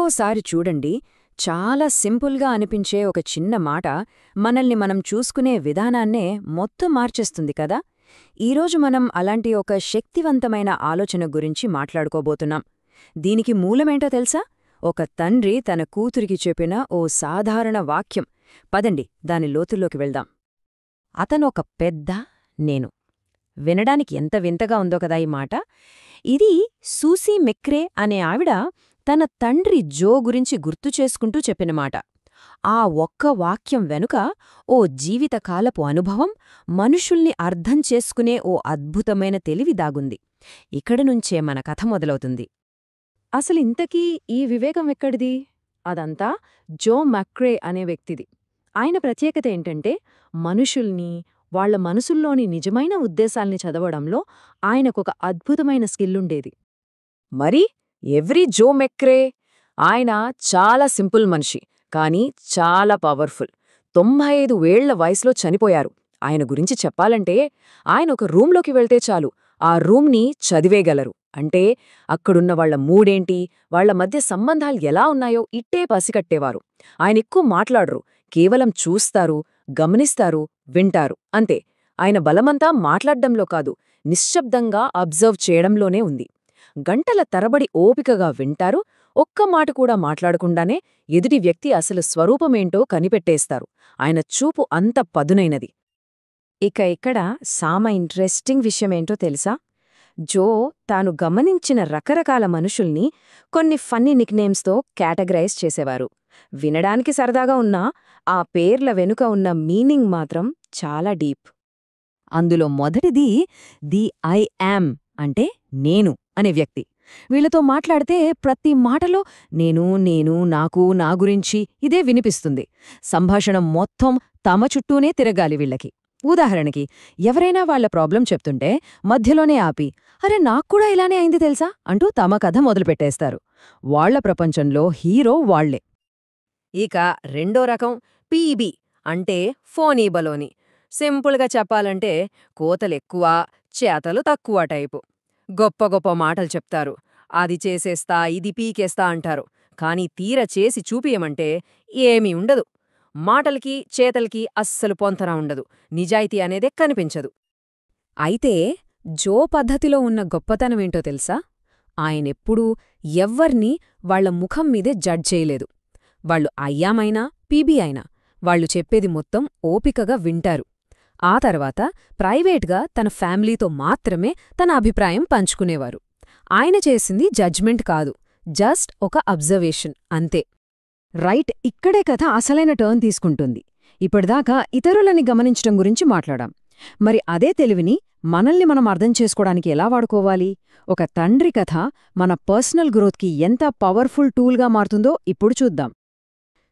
ఒక్కోసారి చూడండి, చాలా సింపుల్గా అనిపించే ఒక చిన్న మాట మనల్ని మనం చూసుకునే విధానాన్నే మొత్తం మార్చేస్తుంది కదా. ఈరోజు మనం అలాంటి ఒక శక్తివంతమైన ఆలోచన గురించి మాట్లాడుకోబోతున్నాం. దీనికి మూలమేంటో తెలుసా? ఒక తండ్రి తన కూతురికి చెప్పిన ఓ సాధారణ వాక్యం. పదండి దాని లోతుల్లోకి వెళ్దాం. అతనొక పెద్ద నేను. వినడానికి ఎంత వింతగా ఉందో కదా ఈ మాట. ఇది సూసీ మెక్రే అనే ఆవిడ తన తండ్రి జో గురించి గుర్తుచేసుకుంటూ చెప్పిన మాట. ఆ ఒక్క వాక్యం వెనుక ఓ జీవితకాలపు అనుభవం, మనుషుల్ని అర్థం చేసుకునే ఓ అద్భుతమైన తెలివి దాగుంది. ఇక్కడినుంచే మన కథ మొదలవుతుంది. అసలింతకీ ఈ వివేకం ఎక్కడిది? అదంతా జో మెక్రే అనే వ్యక్తిది. ఆయన ప్రత్యేకత ఏంటంటే, మనుషుల్ని, వాళ్ల మనసుల్లోని నిజమైన ఉద్దేశాల్ని చదవడంలో ఆయనకొక అద్భుతమైన స్కిల్లుండేది. మరి ఎవ్రీ జో మెక్రే? ఆయన చాలా సింపుల్ మనిషి, కానీ చాలా పవర్ఫుల్. 95 ఏళ్ల వయసులో చనిపోయారు. ఆయన గురించి చెప్పాలంటే, ఆయన ఒక రూంలోకి వెళ్తే చాలు, ఆ రూమ్ని చదివేగలరు. అంటే అక్కడున్న వాళ్ల మూడేంటి, వాళ్ల మధ్య సంబంధాలు ఎలా ఉన్నాయో ఇట్టే పసికట్టేవారు. ఆయనెక్కువ మాట్లాడరు, కేవలం చూస్తారు, గమనిస్తారు, వింటారు, అంతే. ఆయన బలమంతా మాట్లాడ్డంలో కాదు, నిశ్శబ్దంగా అబ్జర్వ్ చేయడంలోనే ఉంది. గంటల తరబడి ఓపికగా వింటారు, ఒక్క మాట కూడా మాట్లాడకుండానే ఎదుటి వ్యక్తి అసలు స్వరూపమేంటో కనిపెట్టేస్తారు. ఆయన చూపు అంత పదునైనది. ఇక్కడ ఇంట్రెస్టింగ్ విషయమేంటో తెలుసా? జో తాను గమనించిన రకరకాల మనుషుల్ని కొన్ని ఫన్నీ నిక్నేమ్స్తో కేటగరైజ్ చేసేవారు. వినడానికి సరదాగా ఉన్నా ఆ పేర్ల వెనుక ఉన్న మీనింగ్ మాత్రం చాలా డీప్. అందులో మొదటిది ది ఐ యామ్, అంటే నేను అనే వ్యక్తి. వీళ్లతో మాట్లాడితే ప్రతి మాటలో నేను, నేను, నాకు, నా గురించి ఇదే వినిపిస్తుంది. సంభాషణ మొత్తం తమ చుట్టూనే తిరగాలి వీళ్లకి. ఉదాహరణకి, ఎవరైనా వాళ్ల ప్రాబ్లం చెప్తుంటే మధ్యలోనే ఆపి, అరే నాక్కూడా ఇలానే అయింది తెలుసా అంటూ తమ కథ మొదలుపెట్టేస్తారు. వాళ్ల ప్రపంచంలో హీరో వాళ్లే. ఇక రెండో రకం పీబీ, అంటే ఫోనీ బలోని. సింపుల్గా చెప్పాలంటే కోతలెక్కువ, చేతలు తక్కువ టైపు. గొప్ప గొప్ప మాటలు చెప్తారు, అది చేసేస్తా, ఇది పీకేస్తా అంటారు. కాని తీర చేసి చూపియమంటే ఏమీ ఉండదు. మాటలకి చేతలకి అస్సలు పొంతన ఉండదు, నిజాయితీ అనేదే కనిపించదు. అయితే జో పద్ధతిలో ఉన్న గొప్పతనమేంటో తెలుసా? ఆయనెప్పుడూ ఎవ్వర్నీ వాళ్ల ముఖం మీదే జడ్జ్ చేయలేదు. వాళ్లు అయ్యామైనా పీబీ అయినా వాళ్లు చెప్పేది మొత్తం ఓపికగా వింటారు. ఆ తర్వాత ప్రైవేట్గా తన ఫ్యామిలీతో మాత్రమే తన అభిప్రాయం పంచుకునేవారు. ఆయన చేసింది జడ్జ్మెంట్ కాదు, జస్ట్ ఒక అబ్జర్వేషన్ అంతే. రైట్, ఇక్కడే కథ అసలైన టర్న్ తీసుకుంటుంది. ఇప్పటిదాకా ఇతరులని గమనించటం గురించి మాట్లాడాం. మరి అదే తెలివిని మనల్ని మనం అర్థం చేసుకోవడానికి ఎలా వాడుకోవాలి? ఒక తండ్రి కథ మన పర్సనల్ గ్రోత్కి ఎంత పవర్ఫుల్ టూల్గా మారుతుందో ఇప్పుడు చూద్దాం.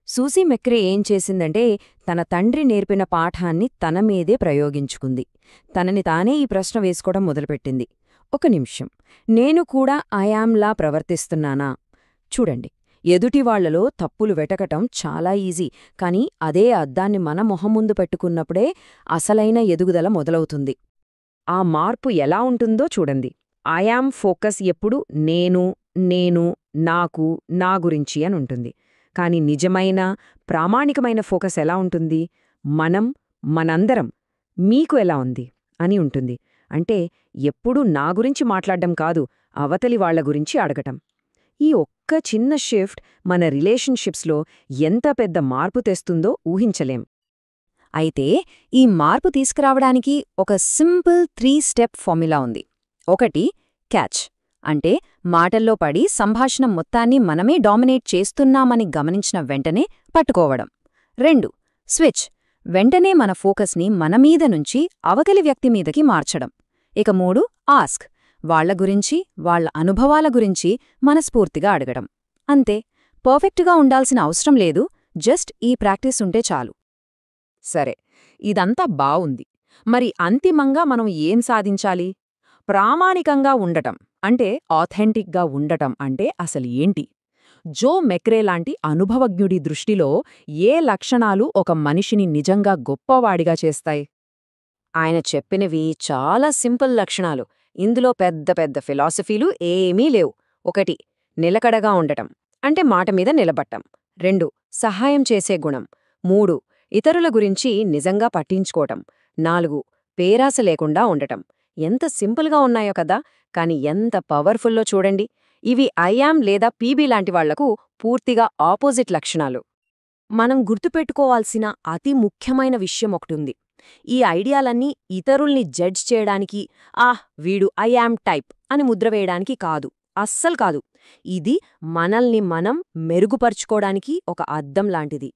సూసీ మెక్రే ఏం చేసిందంటే, తన తండ్రి నేర్పిన పాఠాన్ని తన మీదే ప్రయోగించుకుంది. తనని తానే ఈ ప్రశ్న వేసుకోవడం మొదలుపెట్టింది. ఒక నిమిషం, నేను కూడా ఐయామ్లా ప్రవర్తిస్తున్నానా? చూడండి, ఎదుటివాళ్లలో తప్పులు వెతకటం చాలా ఈజీ, కానీ అదే అద్దాన్ని మన మొహం ముందు పెట్టుకున్నప్పుడే అసలైన ఎదుగుదల మొదలవుతుంది. ఆ మార్పు ఎలా ఉంటుందో చూడండి. ఐయామ్ ఫోకస్ ఎప్పుడు నేను, నేను, నాకు, నా గురించి అని ఉంటుంది. కాని నిజమైన, ప్రామాణికమైన ఫోకస్ ఎలా ఉంటుంది? మనం, మనందరం, మీకు ఎలా ఉంది అని ఉంటుంది. అంటే ఎప్పుడూ నా గురించి మాట్లాడ్డం కాదు, అవతలి వాళ్ల గురించి అడగటం. ఈ ఒక్క చిన్న షిఫ్ట్ మన రిలేషన్షిప్స్లో ఎంత పెద్ద మార్పు తెస్తుందో ఊహించలేం. అయితే ఈ మార్పు తీసుకురావడానికి ఒక సింపుల్ 3 స్టెప్ ఫార్ములా ఉంది. 1. క్యాచ్, అంటే మాటల్లో పడి సంభాషణ మొత్తాన్ని మనమే డామినేట్ చేస్తున్నామని గమనించిన వెంటనే పట్టుకోవడం. 2. స్విచ్, వెంటనే మన ఫోకస్ని మనమీద నుంచి అవతలి వ్యక్తి మీదకి మార్చడం. ఇక 3. ఆస్క్, వాళ్ల గురించి, వాళ్ల అనుభవాల గురించి మనస్ఫూర్తిగా అడగడం. అంతే, పర్ఫెక్ట్గా ఉండాల్సిన అవసరం లేదు, జస్ట్ ఈ ప్రాక్టీస్ ఉంటే చాలు. సరే, ఇదంతా బావుంది. మరి అంతిమంగా మనం ఏం సాధించాలి? ప్రామాణికంగా ఉండటం అంటే, ఆథెంటిక్గా ఉండటం అంటే అసలు ఏంటి? జో మెక్రే లాంటి అనుభవజ్ఞుడి దృష్టిలో ఏ లక్షణాలు ఒక మనిషిని నిజంగా గొప్పవాడిగా చేస్తాయి? ఆయన చెప్పినవి చాలా సింపుల్ లక్షణాలు. ఇందులో పెద్ద పెద్ద ఫిలాసఫీలు ఏమీ లేవు. 1. నిలకడగా ఉండటం, అంటే మాట మీద నిలబట్టం. 2 సహాయం చేసే గుణం. 3 ఇతరుల గురించి నిజంగా పట్టించుకోవటం. 4 పేరాస లేకుండా ఉండటం. ఎంత సింపుల్గా ఉన్నాయో కదా, కాని ఎంత పవర్ఫుల్లో చూడండి. ఇవి ఐయామ్ లేదా పీబీ లాంటి వాళ్లకు పూర్తిగా ఆపోజిట్ లక్షణాలు. మనం గుర్తుపెట్టుకోవాల్సిన అతి ముఖ్యమైన విషయం ఒకటుంది. ఈ ఐడియాలన్నీ ఇతరుల్ని జడ్జ్ చేయడానికి, వీడు ఐయామ్ టైప్ అని ముద్రవేయడానికి కాదు, అస్సలు కాదు. ఇది మనల్ని మనం మెరుగుపరుచుకోవడానికి ఒక అద్దం లాంటిది.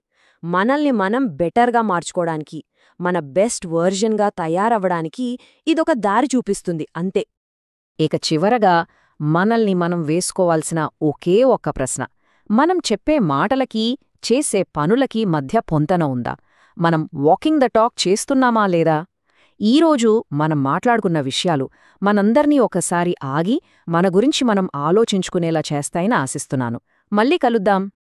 మనల్ని మనం బెటర్గా మార్చుకోవడానికి, మన బెస్ట్ వర్జన్గా తయారవ్వడానికి ఇదొక దారి చూపిస్తుంది అంతే. ఇక చివరగా మనల్ని మనం వేసుకోవాల్సిన ఒకే ఒక్క ప్రశ్న: మనం చెప్పే మాటలకి, చేసే పనులకి మధ్య పొంతన ఉందా? మనం వాకింగ్ ద టాక్ చేస్తున్నామా లేదా? ఈరోజు మనం మాట్లాడుకున్న విషయాలు మనందర్నీ ఒకసారి ఆగి మన గురించి మనం ఆలోచించుకునేలా చేస్తాయని ఆశిస్తున్నాను. మళ్ళీ కలుద్దాం.